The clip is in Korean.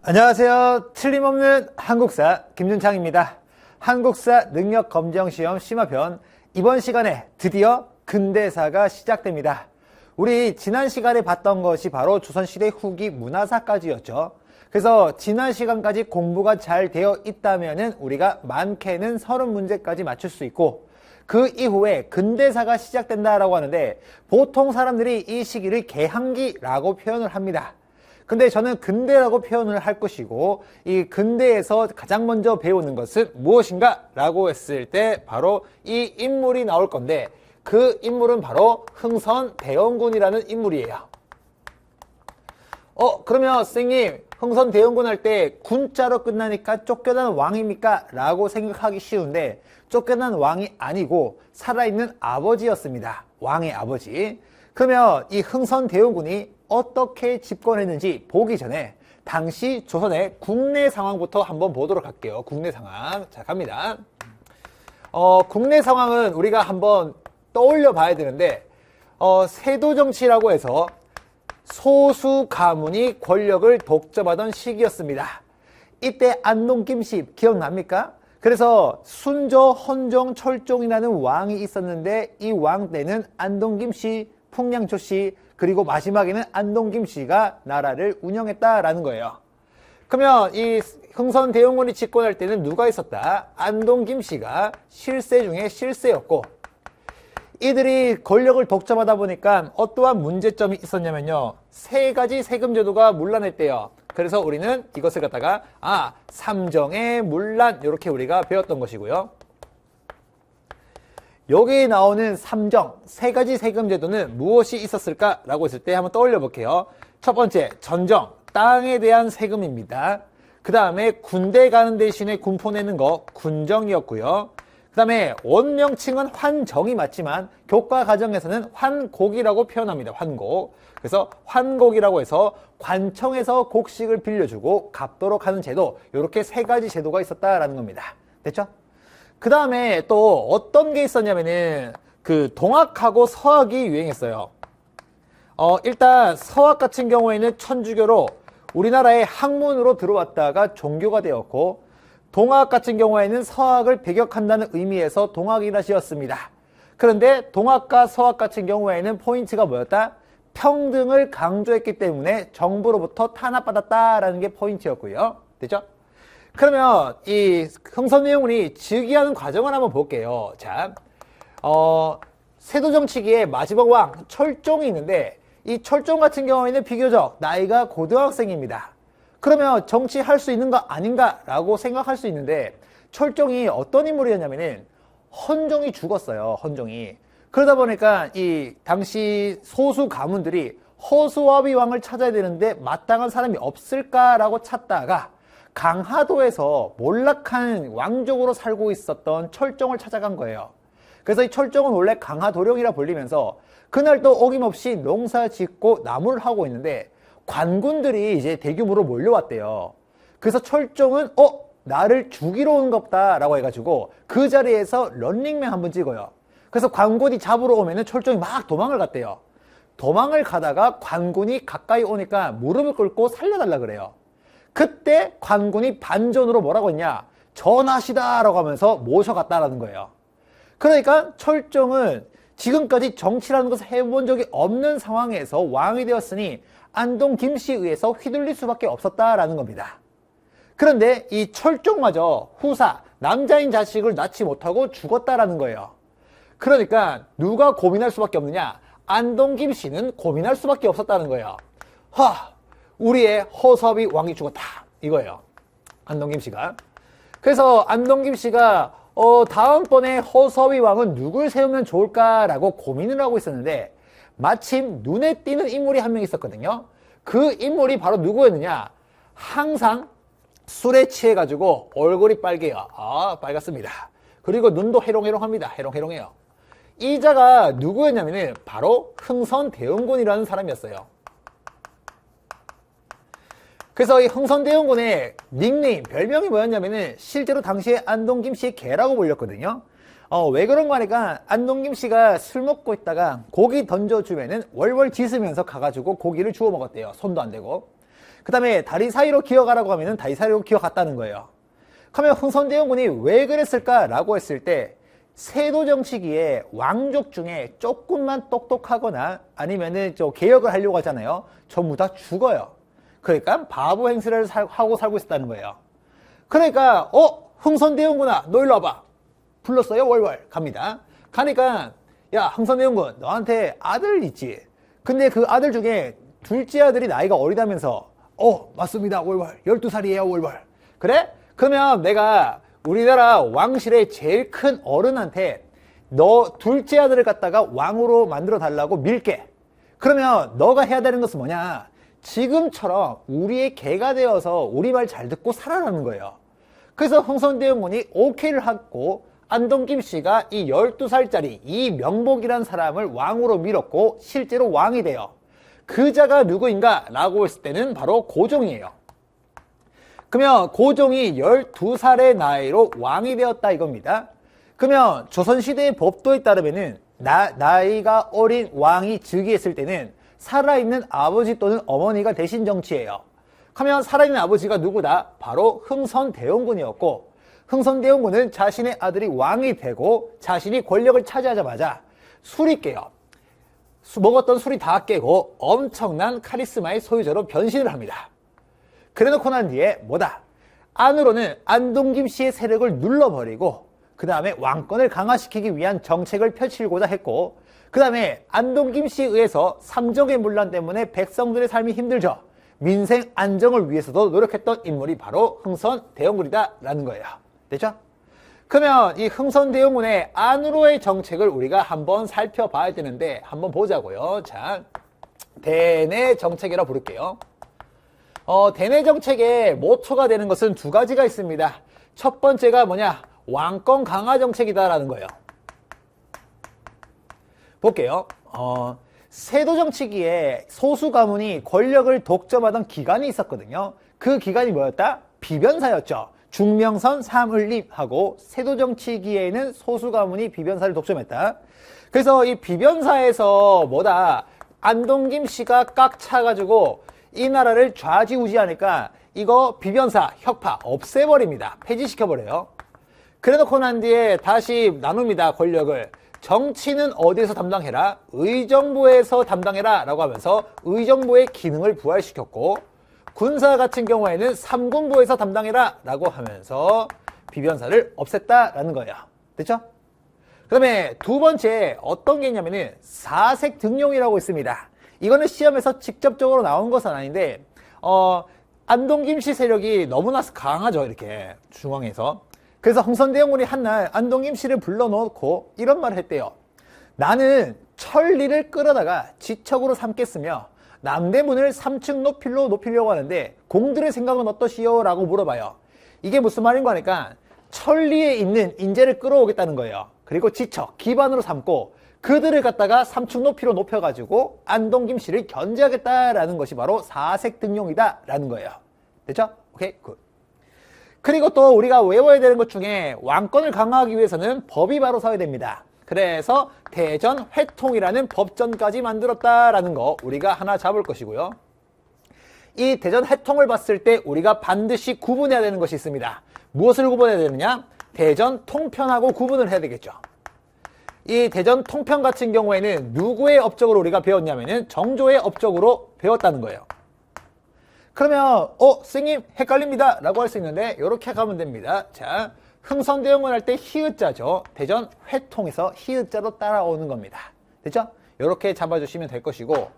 안녕하세요. 틀림없는 한국사 김준창입니다. 한국사 능력검정시험 심화편 이번 시간에 드디어 근대사가 시작됩니다. 우리 지난 시간에 봤던 것이 바로 조선시대 후기 문화사까지였죠. 그래서 지난 시간까지 공부가 잘 되어 있다면 우리가 많게는 30문제까지 맞출 수 있고, 그 이후에 근대사가 시작된다라고 하는데 보통 사람들이 이 시기를 개항기라고 표현을 합니다. 근데 저는 근대라고 표현을 할 것이고, 이 근대에서 가장 먼저 배우는 것은 무엇인가 라고 했을 때 바로 이 인물이 나올 건데, 그 인물은 바로 흥선대원군이라는 인물이에요. 그러면 선생님, 흥선대원군 할 때 군자로 끝나니까 쫓겨난 왕입니까? 라고 생각하기 쉬운데, 쫓겨난 왕이 아니고 살아있는 아버지였습니다. 왕의 아버지. 그러면 이 흥선대원군이 어떻게 집권했는지 보기 전에 당시 조선의 국내 상황부터 한번 보도록 할게요. 국내 상황. 자, 갑니다. 국내 상황은 우리가 한번 떠올려 봐야 되는데, 세도정치라고 해서 소수 가문이 권력을 독점하던 시기였습니다. 이때 안동 김씨 기억납니까? 그래서 순조, 헌종, 철종이라는 왕이 있었는데, 이 왕 때는 안동 김씨, 풍량조 씨, 그리고 마지막에는 안동 김씨가 나라를 운영했다라는 거예요. 그러면 이 흥선대원군이 집권할 때는 누가 있었다? 안동 김씨가 실세 중에 실세였고, 이들이 권력을 독점하다 보니까 어떠한 문제점이 있었냐면요, 3가지 세금 제도가 문란했대요. 그래서 우리는 이것을 갖다가 삼정의 문란, 이렇게 우리가 배웠던 것이고요. 여기 나오는 삼정, 3가지 세금 제도는 무엇이 있었을까라고 했을 때 한번 떠올려 볼게요. 첫 번째, 전정, 땅에 대한 세금입니다. 그 다음에 군대 가는 대신에 군포 내는 거, 군정이었고요. 그 다음에 원명칭은 환정이 맞지만 교과 과정에서는 환곡이라고 표현합니다. 환곡. 그래서 환곡이라고 해서 관청에서 곡식을 빌려주고 갚도록 하는 제도, 이렇게 3가지 제도가 있었다라는 겁니다. 됐죠? 그 다음에 또 어떤 게 있었냐면은 그 동학하고 서학이 유행했어요. 일단 서학 같은 경우에는 천주교로 우리나라의 학문으로 들어왔다가 종교가 되었고, 동학 같은 경우에는 서학을 배격한다는 의미에서 동학이라 지었습니다. 그런데 동학과 서학 같은 경우에는 포인트가 뭐였다? 평등을 강조했기 때문에 정부로부터 탄압받았다라는 게 포인트였고요. 됐죠? 그러면 이 흥선대원군이 즉위하는 과정을 한번 볼게요. 자, 세도정치기의 마지막 왕 철종이 있는데, 이 철종 같은 경우에는 비교적 나이가 고등학생입니다. 그러면 정치할 수 있는 거 아닌가 라고 생각할 수 있는데, 철종이 어떤 인물이었냐면은 헌종이 죽었어요. 헌종이. 그러다 보니까 이 당시 소수 가문들이 허수아비 왕을 찾아야 되는데 마땅한 사람이 없을까라고 찾다가 강화도에서 몰락한 왕족으로 살고 있었던 철종을 찾아간 거예요. 그래서 이 철종은 원래 강화도령이라 불리면서 그날도 어김없이 농사 짓고 나무를 하고 있는데 관군들이 이제 대규모로 몰려왔대요. 그래서 철종은 나를 죽이러 온 겁다 라고 해가지고 그 자리에서 런닝맨 한번 찍어요. 그래서 관군이 잡으러 오면은 철종이 막 도망을 갔대요. 도망을 가다가 관군이 가까이 오니까 무릎을 꿇고 살려달라 그래요. 그때 관군이 반전으로 뭐라고 했냐, 전하시다 라고 하면서 모셔갔다라는 거예요. 그러니까 철종은 지금까지 정치라는 것을 해본 적이 없는 상황에서 왕이 되었으니 안동 김씨에 의해서 휘둘릴 수밖에 없었다라는 겁니다. 그런데 이 철종마저 후사, 남자인 자식을 낳지 못하고 죽었다라는 거예요. 그러니까 누가 고민할 수밖에 없느냐, 안동 김씨는 고민할 수밖에 없었다는 거예요. 우리의 허섭이 왕이 죽었다, 이거예요. 안동 김씨가. 그래서 안동 김씨가 다음번에 허섭이 왕은 누굴 세우면 좋을까라고 고민을 하고 있었는데, 마침 눈에 띄는 인물이 한 명 있었거든요. 그 인물이 바로 누구였느냐, 항상 술에 취해가지고 얼굴이 빨개요. 빨갛습니다. 그리고 눈도 해롱해롱합니다. 해롱해롱해요. 이 자가 누구였냐면은 바로 흥선대원군이라는 사람이었어요. 그래서 이 흥선대원군의 닉네임, 별명이 뭐였냐면은 실제로 당시에 안동 김씨의 개라고 불렸거든요. 왜 그런가 하니까 안동 김씨가 술 먹고 있다가 고기 던져주면은 월월 짖으면서 가가지고 고기를 주워 먹었대요. 손도 안 대고. 그 다음에 다리 사이로 기어가라고 하면은 다리 사이로 기어갔다는 거예요. 그러면 흥선대원군이 왜 그랬을까라고 했을 때 세도정치기에 왕족 중에 조금만 똑똑하거나 아니면은 개혁을 하려고 하잖아요. 전부 다 죽어요. 그러니까 바보 행세를 하고 살고 있었다는 거예요. 그러니까 흥선대원군아 너 일로 와봐. 불렀어요. 월월 갑니다. 가니까 야 흥선대원군 너한테 아들 있지. 근데 그 아들 중에 둘째 아들이 나이가 어리다면서 맞습니다. 월월 12살이에요. 월월. 그래? 그러면 내가 우리나라 왕실의 제일 큰 어른한테 너 둘째 아들을 갖다가 왕으로 만들어 달라고 밀게. 그러면 너가 해야 되는 것은 뭐냐? 지금처럼 우리의 개가 되어서 우리 말 잘 듣고 살아라는 거예요. 그래서 흥선대원군이 오케이를 하고 안동 김씨가 이 12살짜리 이 명복이라는 사람을 왕으로 밀었고 실제로 왕이 돼요. 그 자가 누구인가 라고 했을 때는 바로 고종이에요. 그러면 고종이 12살의 나이로 왕이 되었다 이겁니다. 그러면 조선시대의 법도에 따르면은 나이가 어린 왕이 즉위했을 때는 살아있는 아버지 또는 어머니가 대신 정치예요. 그러면 살아있는 아버지가 누구다? 바로 흥선대원군이었고 흥선대원군은 자신의 아들이 왕이 되고 자신이 권력을 차지하자마자 술이 깨요. 먹었던 술이 다 깨고 엄청난 카리스마의 소유자로 변신을 합니다. 그래놓고 난 뒤에 뭐다? 안으로는 안동김 씨의 세력을 눌러버리고 그 다음에 왕권을 강화시키기 위한 정책을 펼치고자 했고 그 다음에 안동김 씨에 의해서 삼정의 문란 때문에 백성들의 삶이 힘들죠. 민생 안정을 위해서도 노력했던 인물이 바로 흥선대원군이다 라는 거예요. 됐죠? 그러면 이 흥선대원군의 안으로의 정책을 우리가 한번 살펴봐야 되는데 한번 보자고요. 자, 대내 정책이라고 부를게요. 대내 정책의 모토가 되는 것은 두 가지가 있습니다. 첫 번째가 뭐냐? 왕권 강화 정책이다라는 거예요. 볼게요. 세도 정치기에 소수 가문이 권력을 독점하던 기간이 있었거든요. 그 기간이 뭐였다? 비변사였죠. 중명선 삼을림하고 세도 정치기에는 소수 가문이 비변사를 독점했다. 그래서 이 비변사에서 뭐다? 안동김 씨가 꽉 차가지고 이 나라를 좌지우지하니까 이거 비변사 혁파 없애버립니다. 폐지시켜버려요. 그래놓고 난 뒤에 다시 나눕니다. 권력을. 정치는 어디에서 담당해라? 의정부에서 담당해라 라고 하면서 의정부의 기능을 부활시켰고 군사 같은 경우에는 삼군부에서 담당해라 라고 하면서 비변사를 없앴다라는 거예요. 됐죠? 그 다음에 두 번째 어떤 게 있냐면은 사색 등용이라고 있습니다. 이거는 시험에서 직접적으로 나온 것은 아닌데 안동김 씨 세력이 너무나 강하죠. 이렇게 중앙에서. 그래서 흥선대원군이 한날 안동김 씨를 불러놓고 이런 말을 했대요. 나는 천리를 끌어다가 지척으로 삼겠으며 남대문을 3층 높이로 높이려고 하는데 공들의 생각은 어떠시오? 라고 물어봐요. 이게 무슨 말인가 하니까 천리에 있는 인재를 끌어오겠다는 거예요. 그리고 지척, 기반으로 삼고 그들을 갖다가 3층 높이로 높여가지고 안동김 씨를 견제하겠다라는 것이 바로 사색 등용이다 라는 거예요. 됐죠? 오케이, 굿. 그리고 또 우리가 외워야 되는 것 중에 왕권을 강화하기 위해서는 법이 바로 서야 됩니다. 그래서 대전 회통이라는 법전까지 만들었다라는 거 우리가 하나 잡을 것이고요. 이 대전 회통을 봤을 때 우리가 반드시 구분해야 되는 것이 있습니다. 무엇을 구분해야 되느냐? 대전 통편하고 구분을 해야 되겠죠. 이 대전 통편 같은 경우에는 누구의 업적으로 우리가 배웠냐면은 정조의 업적으로 배웠다는 거예요. 그러면 스님 헷갈립니다 라고 할 수 있는데 이렇게 가면 됩니다. 자, 흥선대원군 할 때 히읗자죠. 대전 회통에서 히읗자로 따라오는 겁니다. 됐죠? 이렇게 잡아주시면 될 것이고